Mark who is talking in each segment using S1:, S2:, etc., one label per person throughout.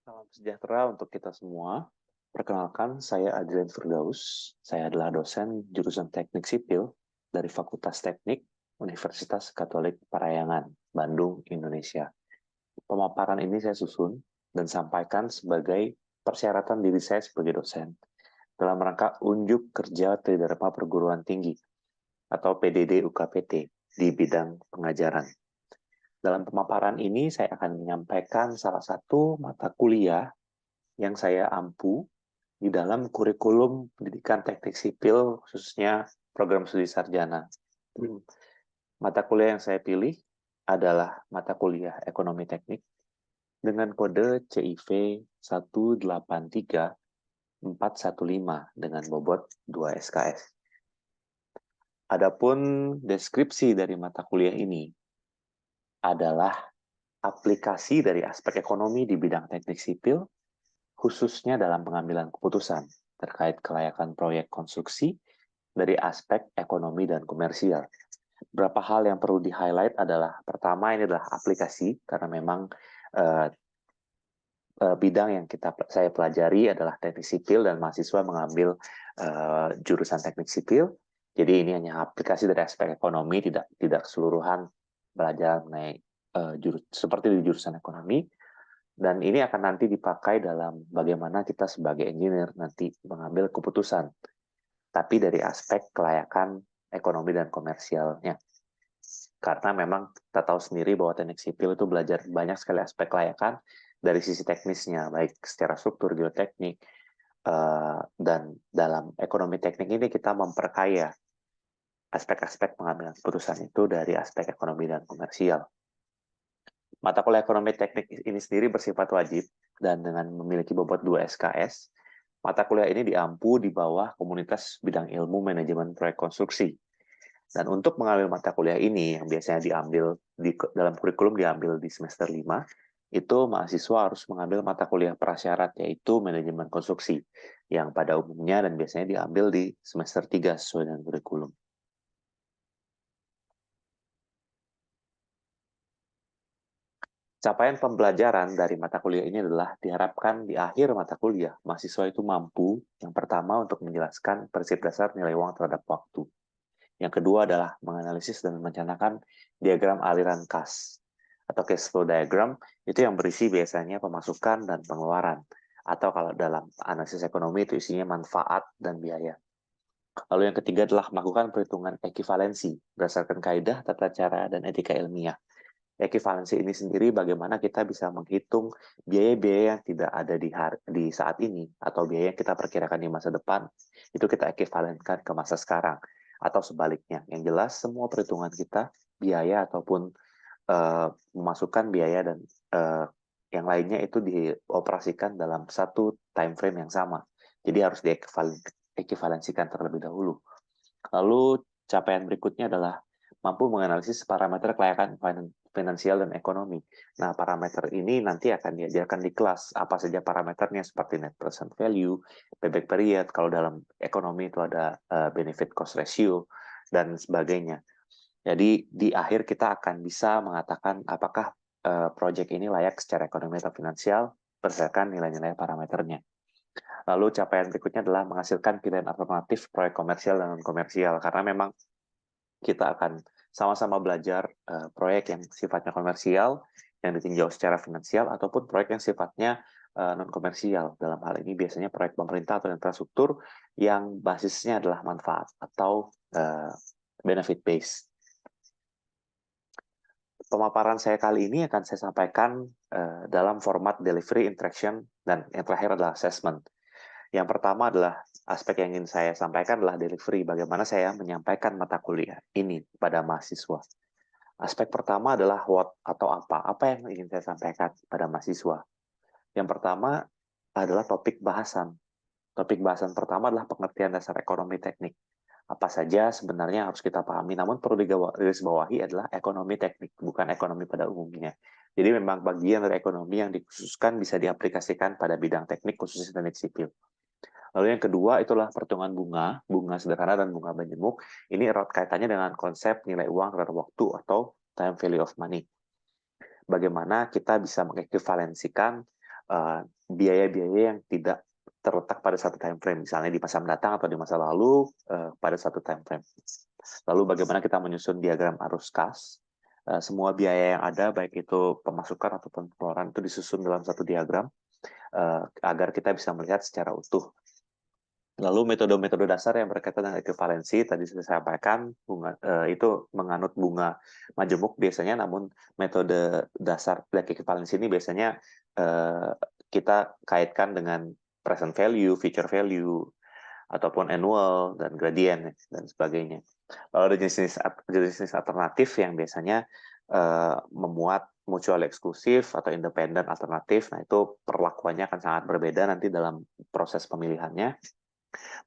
S1: Salam sejahtera untuk kita semua. Perkenalkan, saya Adrian Firdaus. Saya adalah dosen jurusan Teknik Sipil dari Fakultas Teknik Universitas Katolik Parahyangan, Bandung, Indonesia. Pemaparan ini saya susun dan sampaikan sebagai persyaratan diri saya sebagai dosen dalam rangka unjuk kerja Tridharma Perguruan Tinggi atau PDD UKPT di bidang pengajaran. Dalam pemaparan ini saya akan menyampaikan salah satu mata kuliah yang saya ampu di dalam kurikulum pendidikan teknik sipil, khususnya program studi sarjana. Mata kuliah yang saya pilih adalah mata kuliah ekonomi teknik dengan kode CIV 183415 dengan bobot 2 SKS. Adapun deskripsi dari mata kuliah ini adalah aplikasi dari aspek ekonomi di bidang teknik sipil, khususnya dalam pengambilan keputusan terkait kelayakan proyek konstruksi dari aspek ekonomi dan komersial. Beberapa hal yang perlu di-highlight adalah, pertama ini adalah aplikasi, karena memang bidang yang saya pelajari adalah teknik sipil dan mahasiswa mengambil jurusan teknik sipil. Jadi ini hanya aplikasi dari aspek ekonomi, tidak keseluruhan belajar mengenai seperti di jurusan ekonomi. Dan ini akan nanti dipakai dalam bagaimana kita sebagai engineer nanti mengambil keputusan, tapi dari aspek kelayakan ekonomi dan komersialnya. Karena memang kita tahu sendiri bahwa teknik sipil itu belajar banyak sekali aspek kelayakan dari sisi teknisnya, baik secara struktur geoteknik, dan dalam ekonomi teknik ini kita memperkaya aspek-aspek pengambilan keputusan itu dari aspek ekonomi dan komersial. Mata kuliah ekonomi teknik ini sendiri bersifat wajib dan dengan memiliki bobot 2 SKS, mata kuliah ini diampu di bawah komunitas bidang ilmu manajemen proyek konstruksi. Dan untuk mengambil mata kuliah ini yang biasanya diambil dalam kurikulum diambil di semester 5, itu mahasiswa harus mengambil mata kuliah prasyarat yaitu manajemen konstruksi yang pada umumnya dan biasanya diambil di semester 3 sesuai dengan kurikulum. Capaian pembelajaran dari mata kuliah ini adalah diharapkan di akhir mata kuliah, mahasiswa itu mampu, yang pertama untuk menjelaskan prinsip dasar nilai uang terhadap waktu. Yang kedua adalah menganalisis dan merencanakan diagram aliran kas atau cash flow diagram, itu yang berisi biasanya pemasukan dan pengeluaran. Atau kalau dalam analisis ekonomi itu isinya manfaat dan biaya. Lalu yang ketiga adalah melakukan perhitungan ekivalensi berdasarkan kaidah, tata cara, dan etika ilmiah. Ekivalensi ini sendiri bagaimana kita bisa menghitung biaya-biaya yang tidak ada di saat ini atau biaya yang kita perkirakan di masa depan, itu kita ekivalenkan ke masa sekarang atau sebaliknya. Yang jelas semua perhitungan kita, biaya ataupun memasukkan biaya dan yang lainnya itu dioperasikan dalam satu time frame yang sama. Jadi harus diekivalensikan terlebih dahulu. Lalu capaian berikutnya adalah mampu menganalisis parameter kelayakan finansial dan ekonomi. Nah, parameter ini nanti akan diajarkan di kelas. Apa saja parameternya seperti net present value, payback period, kalau dalam ekonomi itu ada benefit cost ratio, dan sebagainya. Jadi di akhir kita akan bisa mengatakan apakah proyek ini layak secara ekonomi atau finansial berdasarkan nilai-nilai parameternya. Lalu capaian berikutnya adalah menghasilkan pilihan alternatif proyek komersial dan non-komersial, karena memang kita akan sama-sama belajar proyek yang sifatnya komersial, yang ditinjau secara finansial, ataupun proyek yang sifatnya non-komersial. Dalam hal ini biasanya proyek pemerintah atau infrastruktur yang basisnya adalah manfaat atau benefit base. Pemaparan saya kali ini akan saya sampaikan dalam format delivery, interaction, dan yang terakhir adalah assessment. Yang pertama adalah aspek yang ingin saya sampaikan adalah delivery, bagaimana saya menyampaikan mata kuliah ini pada mahasiswa. Aspek pertama adalah what atau apa yang ingin saya sampaikan pada mahasiswa. Yang pertama adalah topik bahasan. Topik bahasan pertama adalah pengertian dasar ekonomi teknik. Apa saja sebenarnya harus kita pahami, namun perlu digarisbawahi adalah ekonomi teknik, bukan ekonomi pada umumnya. Jadi memang bagian dari ekonomi yang dikhususkan bisa diaplikasikan pada bidang teknik, khususnya teknik sipil. Lalu yang kedua itulah perhitungan bunga sederhana dan bunga banjemuk. Ini erat kaitannya dengan konsep nilai uang terhadap waktu atau time value of money. Bagaimana kita bisa mengekivalensikan biaya-biaya yang tidak terletak pada satu time frame, misalnya di masa mendatang atau di masa lalu pada satu time frame. Lalu bagaimana kita menyusun diagram arus kas, semua biaya yang ada, baik itu pemasukan ataupun pengeluaran, itu disusun dalam satu diagram agar kita bisa melihat secara utuh. Lalu metode-metode dasar yang berkaitan dengan ekuivalensi tadi saya sampaikan, itu menganut bunga majemuk biasanya, namun metode dasar black ekuivalensi ini biasanya kita kaitkan dengan present value, future value, ataupun annual dan gradient dan sebagainya. Lalu ada jenis alternatif yang biasanya memuat mutual eksklusif atau independen alternatif. Nah, itu perlakuannya akan sangat berbeda nanti dalam proses pemilihannya.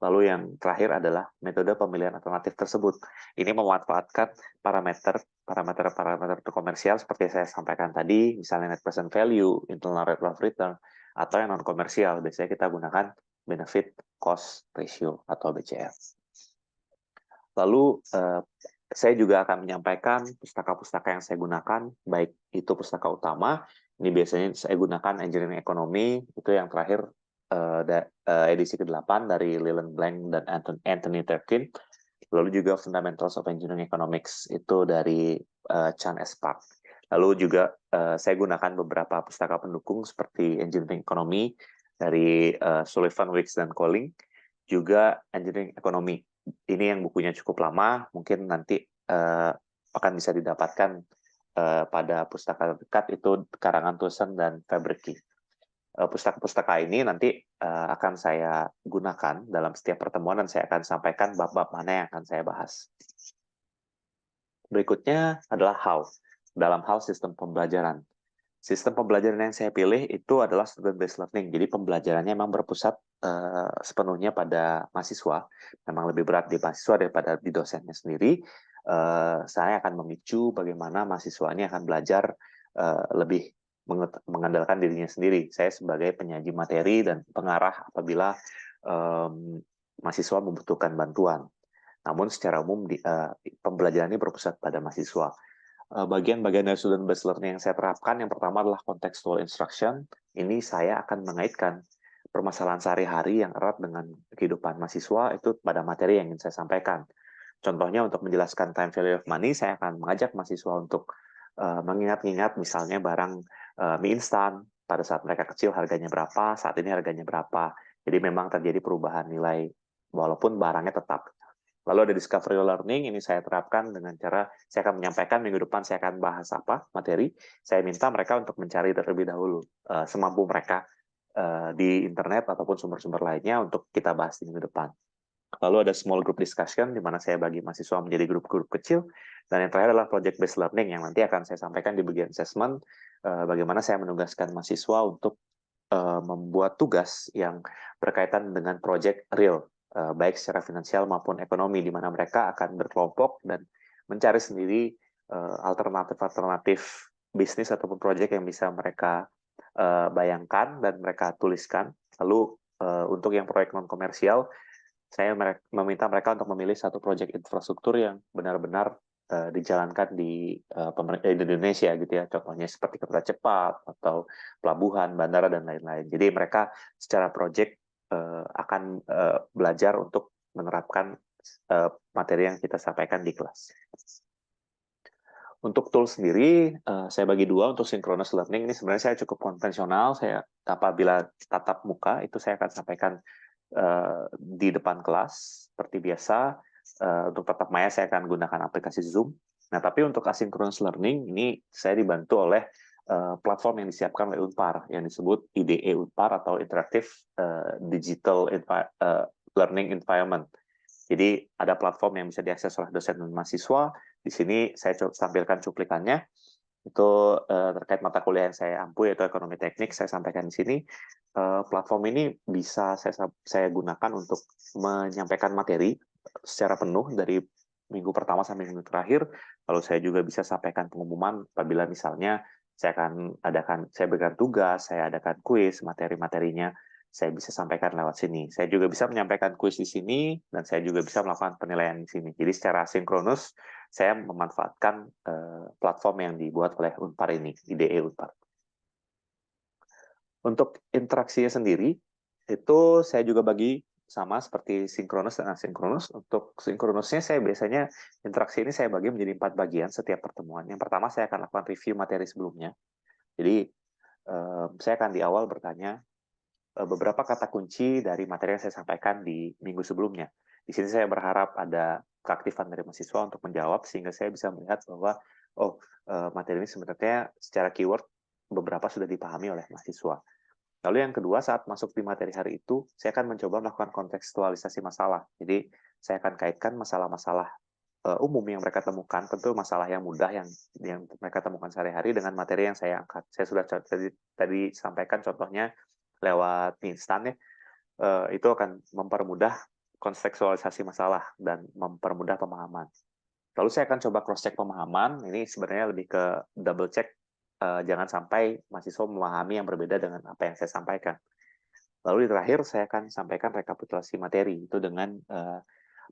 S1: Lalu yang terakhir adalah metode pemilihan alternatif tersebut. Ini memanfaatkan parameter komersial seperti saya sampaikan tadi, misalnya net present value, internal rate of return, atau yang non komersial. Biasanya kita gunakan benefit cost ratio atau BCR. Lalu saya juga akan menyampaikan pustaka-pustaka yang saya gunakan, baik itu pustaka utama, ini biasanya saya gunakan Engineering Economy, itu yang terakhir edisi ke-8 dari Leland Blank dan Anthony Terkin. Lalu juga Fundamentals of Engineering Economics, itu dari Chan S. Park. Lalu juga saya gunakan beberapa pustaka pendukung seperti Engineering Economy dari Sullivan, Wicks, dan Colling, juga Engineering Economy. Ini yang bukunya cukup lama, mungkin nanti akan bisa didapatkan pada pustaka dekat, itu karangan Tucson dan Fabrici. Pustaka-pustaka ini nanti akan saya gunakan dalam setiap pertemuan dan saya akan sampaikan bab-bab mana yang akan saya bahas. Berikutnya adalah how. Dalam how sistem pembelajaran. Sistem pembelajaran yang saya pilih itu adalah student-based learning. Jadi pembelajarannya memang berpusat sepenuhnya pada mahasiswa. Memang lebih berat di mahasiswa daripada di dosennya sendiri. Saya akan memicu bagaimana mahasiswa ini akan belajar lebih mengandalkan dirinya sendiri. Saya sebagai penyaji materi dan pengarah apabila mahasiswa membutuhkan bantuan. Namun secara umum pembelajaran ini berpusat pada mahasiswa. Bagian-bagian dari student-based learning yang saya terapkan, yang pertama adalah contextual instruction. Ini saya akan mengaitkan permasalahan sehari-hari yang erat dengan kehidupan mahasiswa itu pada materi yang ingin saya sampaikan. Contohnya untuk menjelaskan time value of money, saya akan mengajak mahasiswa untuk mengingat-ingat misalnya barang mie instan, pada saat mereka kecil harganya berapa, saat ini harganya berapa. Jadi memang terjadi perubahan nilai walaupun barangnya tetap. Lalu ada discovery learning, ini saya terapkan dengan cara, saya akan menyampaikan minggu depan saya akan bahas apa, materi, saya minta mereka untuk mencari terlebih dahulu, semampu mereka di internet ataupun sumber-sumber lainnya untuk kita bahas di minggu depan. Lalu ada small group discussion, di mana saya bagi mahasiswa menjadi grup-grup kecil, dan yang terakhir adalah project-based learning, yang nanti akan saya sampaikan di bagian assessment, bagaimana saya menugaskan mahasiswa untuk membuat tugas yang berkaitan dengan project real, baik secara finansial maupun ekonomi, di mana mereka akan berkelompok dan mencari sendiri alternatif-alternatif bisnis ataupun project yang bisa mereka bayangkan dan mereka tuliskan. Lalu untuk yang proyek non-komersial, saya meminta mereka untuk memilih satu proyek infrastruktur yang benar-benar dijalankan di Indonesia gitu ya, contohnya seperti kereta cepat atau pelabuhan, bandara dan lain-lain. Jadi mereka secara proyek akan belajar untuk menerapkan materi yang kita sampaikan di kelas. Untuk tool sendiri, saya bagi dua. Untuk synchronous learning ini sebenarnya saya cukup konvensional. Saya apabila tatap muka itu saya akan sampaikan di depan kelas seperti biasa. Untuk tatap maya saya akan gunakan aplikasi Zoom. Nah, tapi untuk asynchronous learning ini saya dibantu oleh platform yang disiapkan oleh Unpar yang disebut IDE Unpar atau Interactive Digital Learning Environment. Jadi ada platform yang bisa diakses oleh dosen dan mahasiswa. Di sini saya tampilkan cuplikannya. Itu terkait mata kuliah yang saya ampu, yaitu ekonomi teknik, saya sampaikan di sini. Platform ini bisa saya gunakan untuk menyampaikan materi secara penuh dari minggu pertama sampai minggu terakhir. Lalu saya juga bisa sampaikan pengumuman apabila misalnya saya berikan tugas, saya adakan kuis, materi-materinya saya bisa sampaikan lewat sini. Saya juga bisa menyampaikan kuis di sini, dan saya juga bisa melakukan penilaian di sini. Jadi secara sinkronus, saya memanfaatkan platform yang dibuat oleh Unpar ini, IDE Unpar. Untuk interaksinya sendiri, itu saya juga bagi sama seperti sinkronus dan asinkronus. Untuk sinkronusnya saya biasanya interaksi ini saya bagi menjadi 4 bagian setiap pertemuan. Yang pertama saya akan lakukan review materi sebelumnya. Jadi saya akan di awal bertanya beberapa kata kunci dari materi yang saya sampaikan di minggu sebelumnya. Di sini saya berharap ada keaktifan dari mahasiswa untuk menjawab sehingga saya bisa melihat bahwa materi ini sebenarnya secara keyword beberapa sudah dipahami oleh mahasiswa. Lalu yang kedua, saat masuk di materi hari itu, saya akan mencoba melakukan kontekstualisasi masalah. Jadi, saya akan kaitkan masalah-masalah umum yang mereka temukan, tentu masalah yang mudah yang mereka temukan sehari-hari dengan materi yang saya angkat. Saya sudah tadi sampaikan contohnya lewat mie instan ya, itu akan mempermudah kontekstualisasi masalah dan mempermudah pemahaman. Lalu saya akan coba cross-check pemahaman, ini sebenarnya lebih ke double check, jangan sampai mahasiswa memahami yang berbeda dengan apa yang saya sampaikan. Lalu di terakhir saya akan sampaikan rekapitulasi materi, itu dengan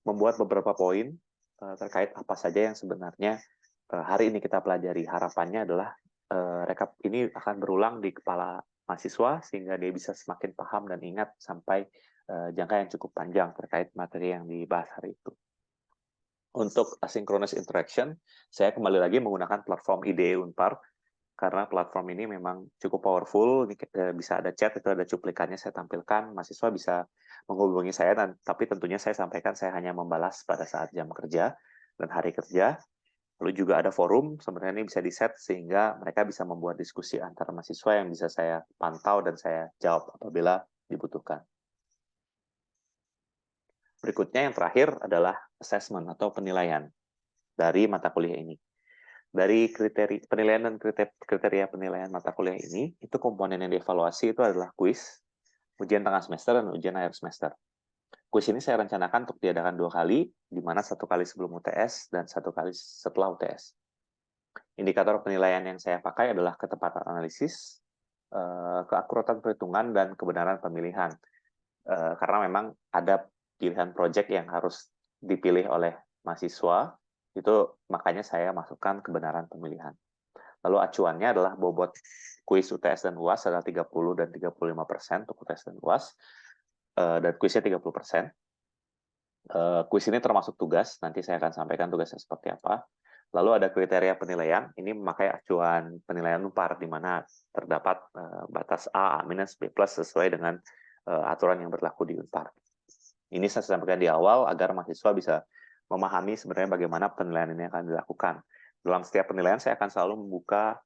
S1: membuat beberapa poin terkait apa saja yang sebenarnya hari ini kita pelajari. Harapannya adalah rekap ini akan berulang di kepala mahasiswa sehingga dia bisa semakin paham dan ingat sampai jangka yang cukup panjang terkait materi yang dibahas hari itu. Untuk asynchronous interaction, saya kembali lagi menggunakan platform IDE Unpar, karena platform ini memang cukup powerful, bisa ada chat, itu ada cuplikannya saya tampilkan, mahasiswa bisa menghubungi saya, tapi tentunya saya sampaikan saya hanya membalas pada saat jam kerja dan hari kerja. Lalu juga ada forum, sebenarnya ini bisa di-set sehingga mereka bisa membuat diskusi antara mahasiswa yang bisa saya pantau dan saya jawab apabila dibutuhkan. Berikutnya yang terakhir adalah assessment atau penilaian dari mata kuliah ini. Dari kriteria penilaian dan kriteria penilaian mata kuliah ini, itu komponen yang dievaluasi itu adalah kuis, ujian tengah semester, dan ujian akhir semester. Kuis ini saya rencanakan untuk diadakan 2 kali, di mana 1 kali sebelum UTS dan 1 kali setelah UTS. Indikator penilaian yang saya pakai adalah ketepatan analisis, keakuratan perhitungan, dan kebenaran pemilihan. Karena memang ada pilihan proyek yang harus dipilih oleh mahasiswa, itu makanya saya masukkan kebenaran pemilihan. Lalu acuannya adalah bobot kuis UTS dan UAS adalah 30 dan 35% untuk UTS dan UAS, dan kuisnya 30%. Kuis ini termasuk tugas, nanti saya akan sampaikan tugasnya seperti apa. Lalu ada kriteria penilaian, ini memakai acuan penilaian Unpar, di mana terdapat batas A, A-, B+, sesuai dengan aturan yang berlaku di Unpar. Ini saya sampaikan di awal agar mahasiswa bisa memahami sebenarnya bagaimana penilaian ini akan dilakukan. Dalam setiap penilaian saya akan selalu membuka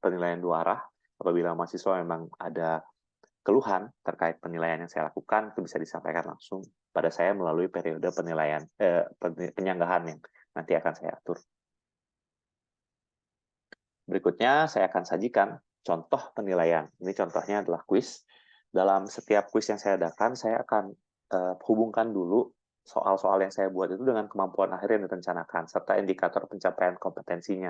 S1: penilaian 2 arah. Apabila mahasiswa memang ada keluhan terkait penilaian yang saya lakukan, itu bisa disampaikan langsung pada saya melalui periode penilaian penyanggahan yang nanti akan saya atur. Berikutnya saya akan sajikan contoh penilaian. Ini contohnya adalah kuis. Dalam setiap kuis yang saya adakan, saya akan hubungkan dulu soal-soal yang saya buat itu dengan kemampuan akhir yang direncanakan, serta indikator pencapaian kompetensinya.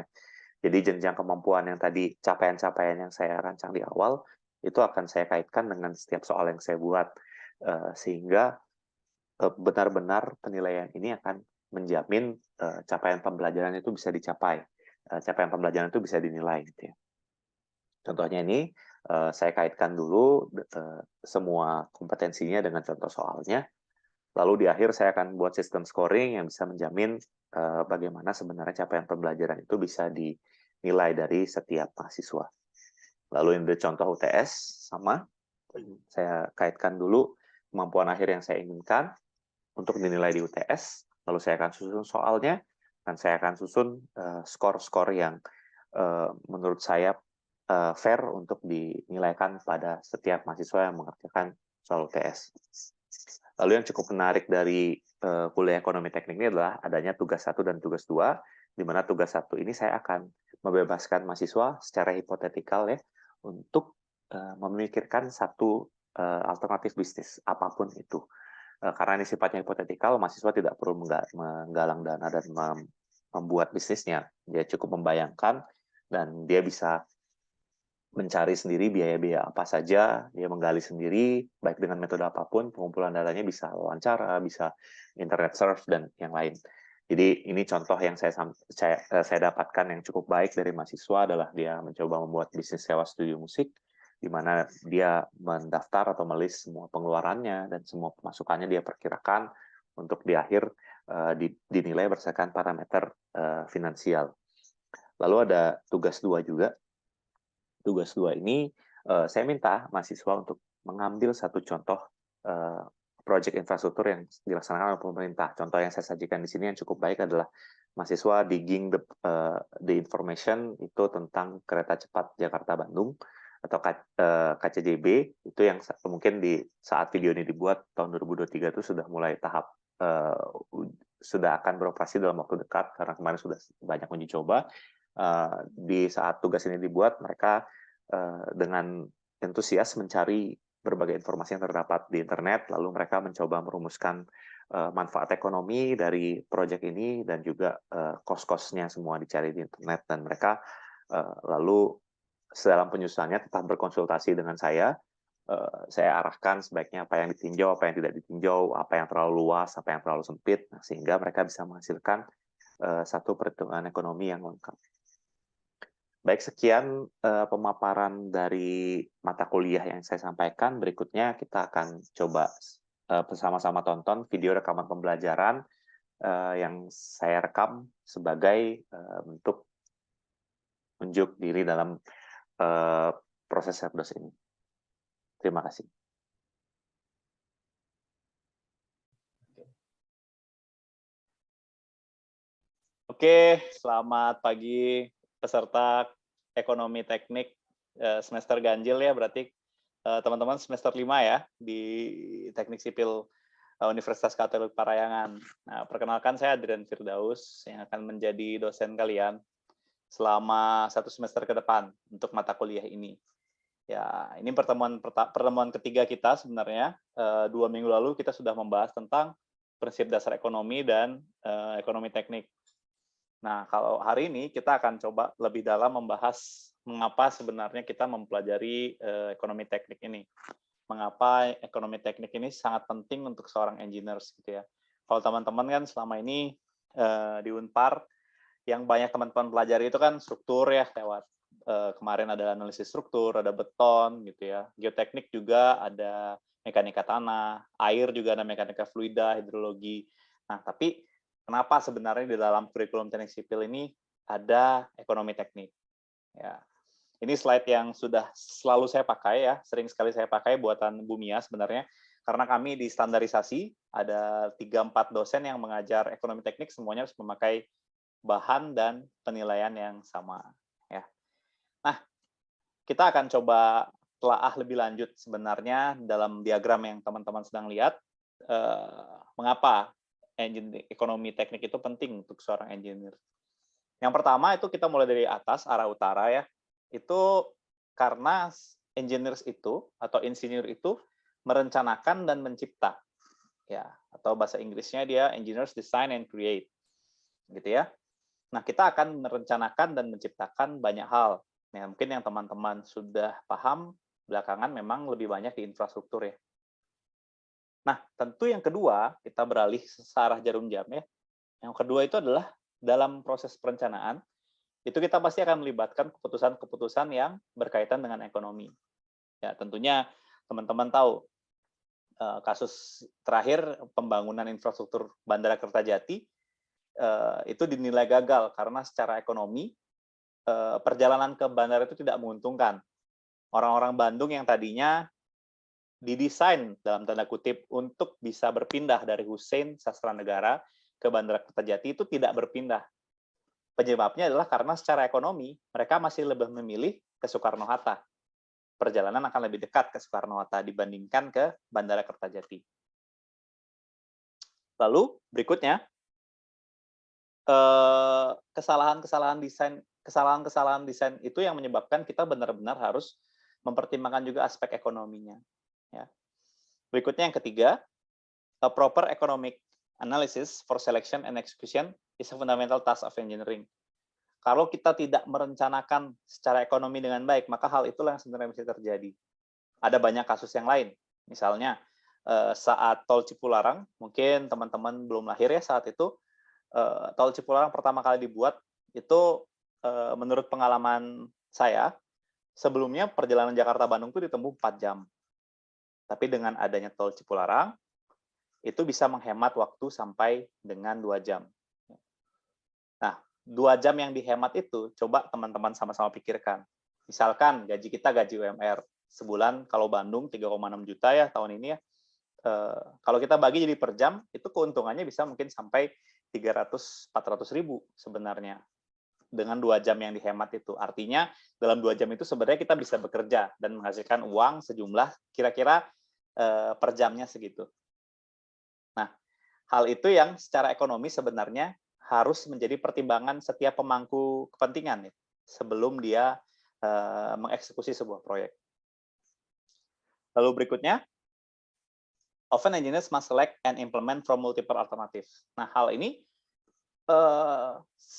S1: Jadi jenjang kemampuan yang tadi, capaian-capaian yang saya rancang di awal, itu akan saya kaitkan dengan setiap soal yang saya buat. Sehingga benar-benar penilaian ini akan menjamin capaian pembelajaran itu bisa dicapai. Capaian pembelajaran itu bisa dinilai. Gitu ya. Contohnya ini, saya kaitkan dulu semua kompetensinya dengan contoh soalnya. Lalu di akhir saya akan buat sistem scoring yang bisa menjamin bagaimana sebenarnya capaian pembelajaran itu bisa dinilai dari setiap mahasiswa. Lalu ini contoh UTS, sama. Saya kaitkan dulu kemampuan akhir yang saya inginkan untuk dinilai di UTS. Lalu saya akan susun soalnya, dan saya akan susun skor-skor yang menurut saya fair untuk dinilaikan pada setiap mahasiswa yang mengerjakan soal UTS. Lalu yang cukup menarik dari kuliah ekonomi teknik ini adalah adanya tugas 1 dan tugas 2, di mana tugas 1 ini saya akan membebaskan mahasiswa secara hipotetikal ya, untuk memikirkan satu alternatif bisnis, apapun itu. Karena ini sifatnya hipotetikal, mahasiswa tidak perlu menggalang dana dan membuat bisnisnya. Dia cukup membayangkan, dan dia bisa mencari sendiri biaya-biaya apa saja, dia menggali sendiri, baik dengan metode apapun, pengumpulan datanya bisa wawancara, bisa internet search, dan yang lain. Jadi ini contoh yang saya dapatkan yang cukup baik dari mahasiswa adalah dia mencoba membuat bisnis sewa studio musik, di mana dia mendaftar atau melis semua pengeluarannya dan semua pemasukannya dia perkirakan untuk di akhir dinilai berdasarkan parameter finansial. Lalu ada tugas 2 juga. Tugas 2 ini saya minta mahasiswa untuk mengambil satu contoh proyek infrastruktur yang dilaksanakan oleh pemerintah. Contoh yang saya sajikan di sini yang cukup baik adalah mahasiswa digging the information itu tentang kereta cepat Jakarta-Bandung atau KCJB, itu yang mungkin di saat video ini dibuat tahun 2023 itu sudah mulai tahap sudah akan beroperasi dalam waktu dekat karena kemarin sudah banyak uji coba. Di saat tugas ini dibuat, mereka dengan antusias mencari berbagai informasi yang terdapat di internet, lalu mereka mencoba merumuskan manfaat ekonomi dari proyek ini dan juga cost-cost-nya semua dicari di internet, dan mereka lalu dalam penyusunannya tetap berkonsultasi dengan saya arahkan sebaiknya apa yang ditinjau, apa yang tidak ditinjau, apa yang terlalu luas, apa yang terlalu sempit, sehingga mereka bisa menghasilkan satu perhitungan ekonomi yang lengkap. Baik, sekian pemaparan dari mata kuliah yang saya sampaikan. Berikutnya kita akan coba bersama-sama tonton video rekaman pembelajaran yang saya rekam sebagai bentuk unjuk diri dalam proses Serdos ini. Terima kasih.
S2: Oke, selamat pagi peserta ekonomi teknik semester ganjil ya, berarti teman-teman semester 5 ya di Teknik Sipil Universitas Katolik Parahyangan. Nah, perkenalkan saya Adrian Firdaus yang akan menjadi dosen kalian selama 1 semester ke depan untuk mata kuliah ini. Ya, ini pertemuan ketiga kita sebenarnya. 2 minggu lalu kita sudah membahas tentang prinsip dasar ekonomi dan ekonomi teknik. Nah, kalau hari ini kita akan coba lebih dalam membahas mengapa sebenarnya kita mempelajari ekonomi teknik ini. Mengapa ekonomi teknik ini sangat penting untuk seorang engineers gitu ya. Kalau teman-teman kan selama ini di Unpar yang banyak teman-teman pelajari itu kan struktur ya, lewat kemarin ada analisis struktur, ada beton gitu ya. Geoteknik juga ada mekanika tanah, air juga ada mekanika fluida, hidrologi. Nah, tapi kenapa sebenarnya di dalam kurikulum teknik sipil ini ada ekonomi teknik? Ya, ini slide yang sudah selalu saya pakai ya, sering sekali saya pakai buatan Bumia sebenarnya, karena kami di standarisasi ada 3-4 dosen yang mengajar ekonomi teknik, semuanya harus memakai bahan dan penilaian yang sama. Ya. Nah, kita akan coba telaah lebih lanjut sebenarnya dalam diagram yang teman-teman sedang lihat, mengapa ekonomi teknik itu penting untuk seorang engineer. Yang pertama itu kita mulai dari atas, arah utara ya. Itu karena engineers itu atau insinyur itu merencanakan dan mencipta. Ya, atau bahasa Inggrisnya dia engineers design and create. Gitu ya. Nah, kita akan merencanakan dan menciptakan banyak hal. Nah, mungkin yang teman-teman sudah paham belakangan memang lebih banyak di infrastruktur ya. Nah, tentu yang kedua, kita beralih searah jarum jam ya. Yang kedua itu adalah dalam proses perencanaan, itu kita pasti akan melibatkan keputusan-keputusan yang berkaitan dengan ekonomi. Ya, tentunya teman-teman tahu kasus terakhir pembangunan infrastruktur Bandara Kertajati itu dinilai gagal karena secara ekonomi perjalanan ke bandara itu tidak menguntungkan. Orang-orang Bandung yang tadinya didesain dalam tanda kutip untuk bisa berpindah dari Hussein Sastra Negara ke Bandara Kertajati itu tidak berpindah. Penyebabnya adalah karena secara ekonomi mereka masih lebih memilih ke Soekarno-Hatta. Perjalanan akan lebih dekat ke Soekarno-Hatta dibandingkan ke Bandara Kertajati. Lalu berikutnya kesalahan-kesalahan desain itu yang menyebabkan kita benar-benar harus mempertimbangkan juga aspek ekonominya. Ya. Berikutnya yang ketiga, a proper economic analysis for selection and execution is a fundamental task of engineering. Kalau kita tidak merencanakan secara ekonomi dengan baik, maka hal itulah yang sebenarnya bisa terjadi. Ada banyak kasus yang lain. Misalnya saat Tol Cipularang, mungkin teman-teman belum lahir ya saat itu, Tol Cipularang pertama kali dibuat, itu menurut pengalaman saya, sebelumnya perjalanan Jakarta-Bandung itu ditempuh 4 jam. Tapi dengan adanya tol Cipularang, itu bisa menghemat waktu sampai dengan 2 jam. Nah, 2 jam yang dihemat itu, coba teman-teman sama-sama pikirkan. Misalkan gaji kita gaji UMR, sebulan kalau Bandung 3,6 juta ya tahun ini ya, kalau kita bagi jadi per jam, itu keuntungannya bisa mungkin sampai 300-400 ribu sebenarnya dengan 2 jam yang dihemat itu. Artinya dalam 2 jam itu sebenarnya kita bisa bekerja dan menghasilkan uang sejumlah kira-kira per jamnya segitu. Nah, hal itu yang secara ekonomi sebenarnya harus menjadi pertimbangan setiap pemangku kepentingan ya, sebelum dia mengeksekusi sebuah proyek. Lalu berikutnya, often engineers must select and implement from multiple alternatives. Nah, hal ini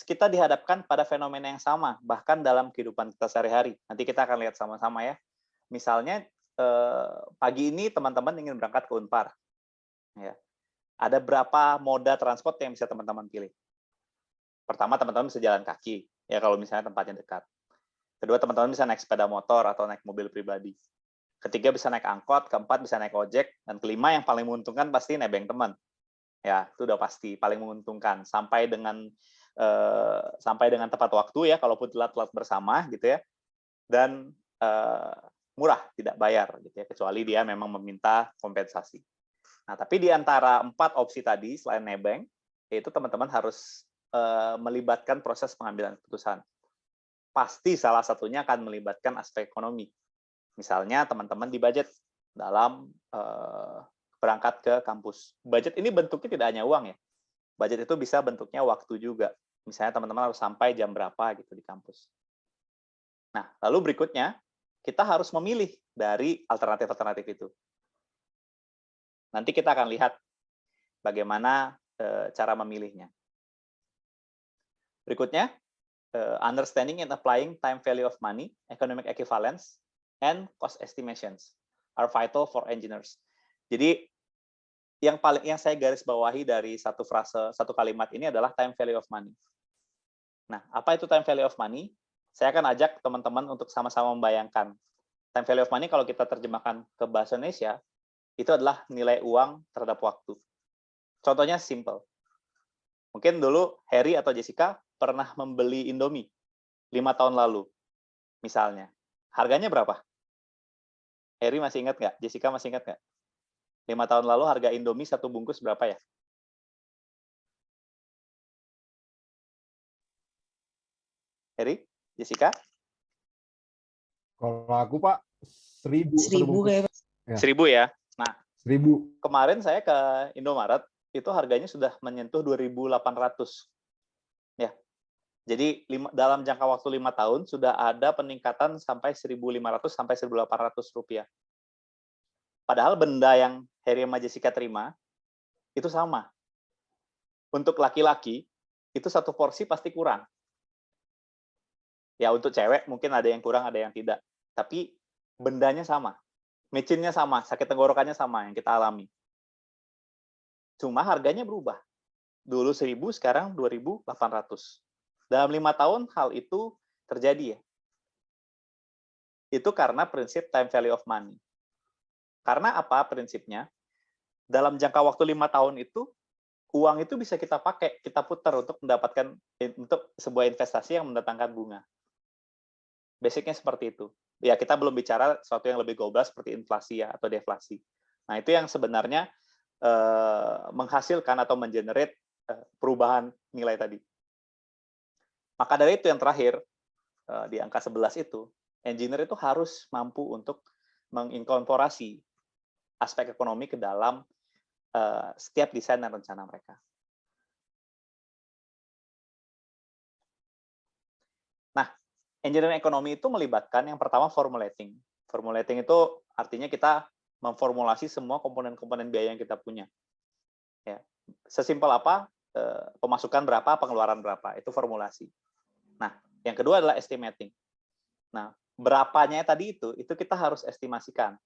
S2: kita dihadapkan pada fenomena yang sama, bahkan dalam kehidupan kita sehari-hari. Nanti kita akan lihat sama-sama ya. Misalnya, pagi ini teman-teman ingin berangkat ke Unpar. Ya. Ada berapa moda transport yang bisa teman-teman pilih? Pertama, teman-teman bisa jalan kaki, ya kalau misalnya tempatnya dekat. Kedua, teman-teman bisa naik sepeda motor atau naik mobil pribadi. Ketiga, bisa naik angkot. Keempat, bisa naik ojek. Dan kelima, yang paling menguntungkan pasti nebeng teman. Ya, itu udah pasti paling menguntungkan. Sampai dengan tepat waktu ya, kalaupun telat-telat bersama gitu ya. Dan murah, tidak bayar gitu ya, kecuali dia memang meminta kompensasi. Nah, tapi di antara 4 opsi tadi selain nebeng, yaitu teman-teman harus melibatkan proses pengambilan keputusan. Pasti salah satunya akan melibatkan aspek ekonomi. Misalnya teman-teman di budget dalam berangkat ke kampus. Budget ini bentuknya tidak hanya uang ya. Budget itu bisa bentuknya waktu juga. Misalnya teman-teman harus sampai jam berapa gitu di kampus. Nah, lalu berikutnya kita harus memilih dari alternatif-alternatif itu. Nanti kita akan lihat bagaimana cara memilihnya. Berikutnya, understanding and applying time value of money, economic equivalence, and cost estimations are vital for engineers. Jadi yang saya garis bawahi dari satu kalimat ini adalah time value of money. Nah, apa itu time value of money? Saya akan ajak teman-teman untuk sama-sama membayangkan. Time value of money kalau kita terjemahkan ke bahasa Indonesia, itu adalah nilai uang terhadap waktu. Contohnya simple. Mungkin dulu Harry atau Jessica pernah membeli Indomie 5 tahun lalu, misalnya. Harganya berapa? Harry masih ingat nggak? Jessica masih ingat nggak? 5 tahun lalu harga Indomie satu bungkus berapa ya? Harry? Jessica?
S3: Kalau aku Pak 1.000 satu
S4: 1.000
S3: bungkus.
S4: kayak
S3: Ya.
S2: 1.000 ya. Nah,
S3: 1.000.
S2: kemarin saya ke Indomaret itu harganya sudah menyentuh 2.800. Ya. Jadi dalam jangka waktu 5 tahun sudah ada peningkatan sampai 1.500 sampai 1.800 rupiah. Padahal benda yang Harry sama Jessica terima itu sama. Untuk laki-laki itu satu porsi pasti kurang. Ya untuk cewek mungkin ada yang kurang, ada yang tidak. Tapi bendanya sama. Mecinnya sama, sakit tenggorokannya sama yang kita alami. Cuma harganya berubah. Dulu 1.000, sekarang 2.800. Dalam 5 tahun hal itu terjadi ya. Itu karena prinsip time value of money. Karena apa prinsipnya? Dalam jangka waktu 5 tahun itu, uang itu bisa kita pakai, kita putar untuk mendapatkan untuk sebuah investasi yang mendatangkan bunga. Basicnya seperti itu. Ya, kita belum bicara sesuatu yang lebih goblas seperti inflasi ya, atau deflasi. Nah, itu yang sebenarnya menghasilkan atau mengenerate perubahan nilai tadi. Maka dari itu yang terakhir, di angka 11 itu, engineer itu harus mampu untuk menginkorporasi aspek ekonomi ke dalam setiap desain dan rencana mereka. Nah, engineering ekonomi itu melibatkan yang pertama formulating. Formulating itu artinya kita memformulasi semua komponen-komponen biaya yang kita punya. Ya. Sesimpel apa? Pemasukan berapa, pengeluaran berapa. Itu formulasi. Nah, yang kedua adalah estimating. Nah, berapanya tadi itu kita harus estimasikan.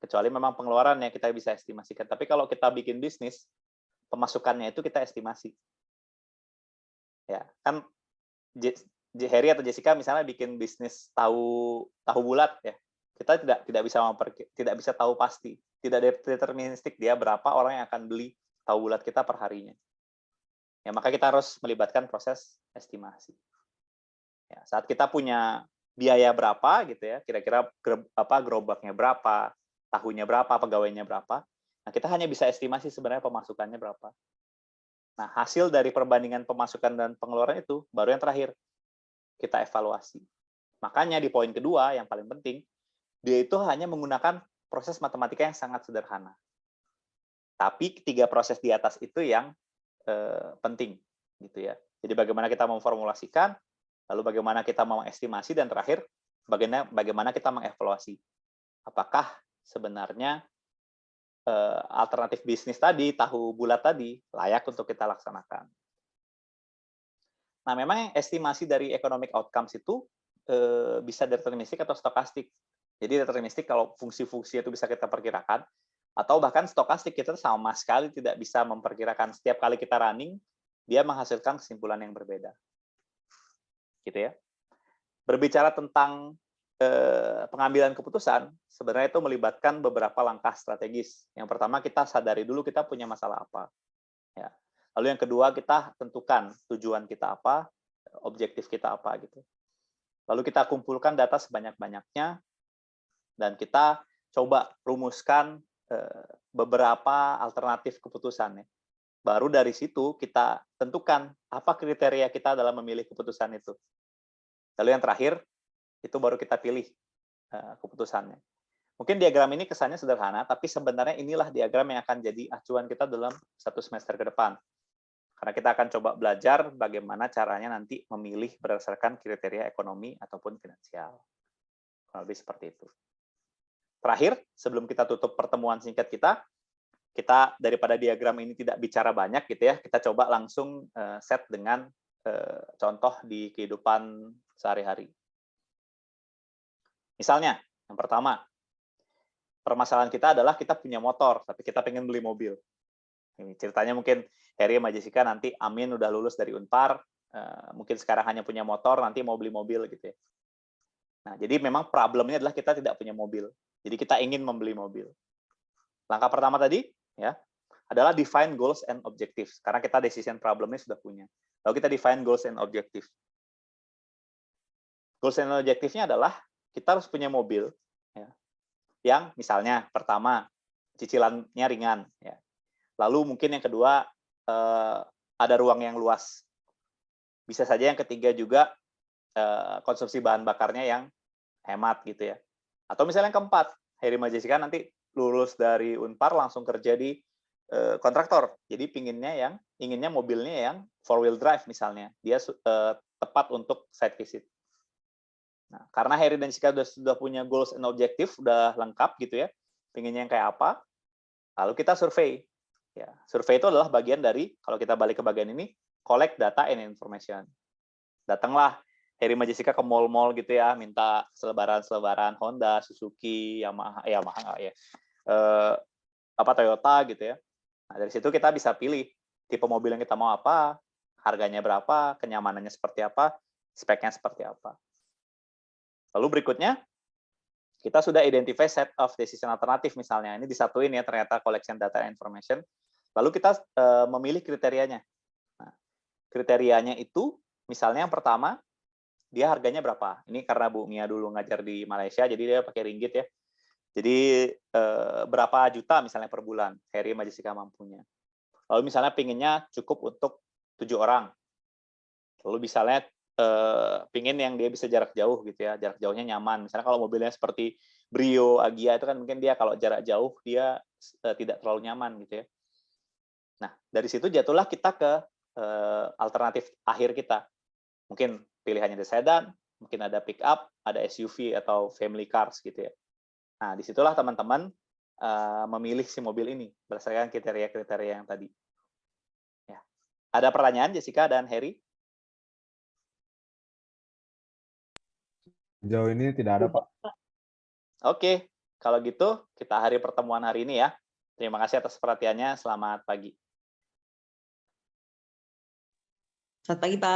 S2: Kecuali memang pengeluarannya kita bisa estimasikan. Tapi kalau kita bikin bisnis, pemasukannya itu kita estimasi. Ya, kan Heri atau Jessica misalnya bikin bisnis tahu bulat ya, kita tidak bisa tahu pasti, tidak deterministik dia berapa orang yang akan beli tahu bulat kita per harinya. Ya, maka kita harus melibatkan proses estimasi. Ya, saat kita punya biaya berapa gitu ya, kira-kira gerobaknya berapa, tahunya berapa, pegawainya berapa, nah kita hanya bisa estimasi sebenarnya pemasukannya berapa. Nah, hasil dari perbandingan pemasukan dan pengeluaran itu baru yang terakhir kita evaluasi. Makanya di poin kedua yang paling penting, dia itu hanya menggunakan proses matematika yang sangat sederhana. Tapi ketiga proses di atas itu yang penting, gitu ya. Jadi bagaimana kita memformulasikan, lalu bagaimana kita mengestimasi, dan terakhir bagaimana kita mengevaluasi. Apakah sebenarnya alternatif bisnis tadi, tahu bulat tadi, layak untuk kita laksanakan. Nah, memang estimasi dari economic outcomes itu bisa deterministik atau stokastik. Jadi deterministik kalau fungsi-fungsi itu bisa kita perkirakan, atau bahkan stokastik kita sama sekali tidak bisa memperkirakan. Setiap kali kita running, dia menghasilkan kesimpulan yang berbeda. Gitu ya. Berbicara tentang pengambilan keputusan, sebenarnya itu melibatkan beberapa langkah strategis. Yang pertama, kita sadari dulu kita punya masalah apa. Ya. Lalu yang kedua, kita tentukan tujuan kita apa, objektif kita apa gitu. Lalu kita kumpulkan data sebanyak-banyaknya, dan kita coba rumuskan beberapa alternatif keputusan. Baru dari situ kita tentukan apa kriteria kita dalam memilih keputusan itu. Lalu yang terakhir, itu baru kita pilih keputusannya. Mungkin diagram ini kesannya sederhana, tapi sebenarnya inilah diagram yang akan jadi acuan kita dalam 1 semester ke depan. Karena kita akan coba belajar bagaimana caranya nanti memilih berdasarkan kriteria ekonomi ataupun finansial. Lebih seperti itu. Terakhir, sebelum kita tutup pertemuan singkat kita daripada diagram ini tidak bicara banyak gitu ya, kita coba langsung set dengan contoh di kehidupan sehari-hari. Misalnya, yang pertama, permasalahan kita adalah kita punya motor, tapi kita pengen beli mobil. Ini ceritanya mungkin Heri sama Jessica nanti amin udah lulus dari Unpar, mungkin sekarang hanya punya motor, nanti mau beli mobil gitu ya. Nah, jadi memang problemnya adalah kita tidak punya mobil. Jadi kita ingin membeli mobil. Langkah pertama tadi ya adalah define goals and objectives. Karena kita decision problemnya sudah punya. Lalu kita define goals and objectives. Goals and objectives-nya adalah kita harus punya mobil ya, yang misalnya pertama cicilannya ringan ya. Lalu mungkin yang kedua ada ruang yang luas. Bisa saja yang ketiga juga konsumsi bahan bakarnya yang hemat gitu ya. Atau misalnya yang keempat, Heri sama Jessica nanti lulus dari Unpar langsung kerja di kontraktor. Jadi inginnya mobilnya yang 4-wheel drive misalnya. Dia tepat untuk site visit. Nah, karena Heri dan Jessica sudah punya goals and objective, udah lengkap gitu ya. Pinginnya yang kayak apa? Lalu kita survei. Ya, survei itu adalah bagian dari, kalau kita balik ke bagian ini, collect data and information. Datanglah Heri sama Jessica ke mall-mall gitu ya, minta selebaran Honda, Suzuki, Yamaha ya, Toyota gitu ya. Nah, dari situ kita bisa pilih tipe mobil yang kita mau apa, harganya berapa, kenyamanannya seperti apa, speknya seperti apa. Lalu berikutnya, kita sudah identify set of decision alternatif misalnya. Ini disatuin ya ternyata collection data and information. Lalu kita memilih kriterianya. Nah, kriterianya itu misalnya yang pertama, dia harganya berapa? Ini karena Bu Mia dulu ngajar di Malaysia, jadi dia pakai ringgit ya. Jadi berapa juta misalnya per bulan Heri sama Jessica mampunya. Lalu misalnya pinginnya cukup untuk 7 orang. Lalu misalnya pingin yang dia bisa jarak jauh gitu ya, jarak jauhnya nyaman. Misalnya kalau mobilnya seperti Brio, Agia itu kan mungkin dia kalau jarak jauh dia tidak terlalu nyaman gitu ya. Nah, dari situ jatuhlah kita ke alternatif akhir kita. Mungkin pilihannya ada sedan, mungkin ada pick up, ada SUV atau family cars gitu ya. Nah, disitulah teman-teman memilih si mobil ini berdasarkan kriteria-kriteria yang tadi. Ya. Ada pertanyaan Jessica dan Heri?
S3: Sejauh ini tidak ada, Pak.
S2: Oke, kalau gitu kita akhiri pertemuan hari ini ya. Terima kasih atas perhatiannya. Selamat pagi.
S4: Selamat pagi, Pak.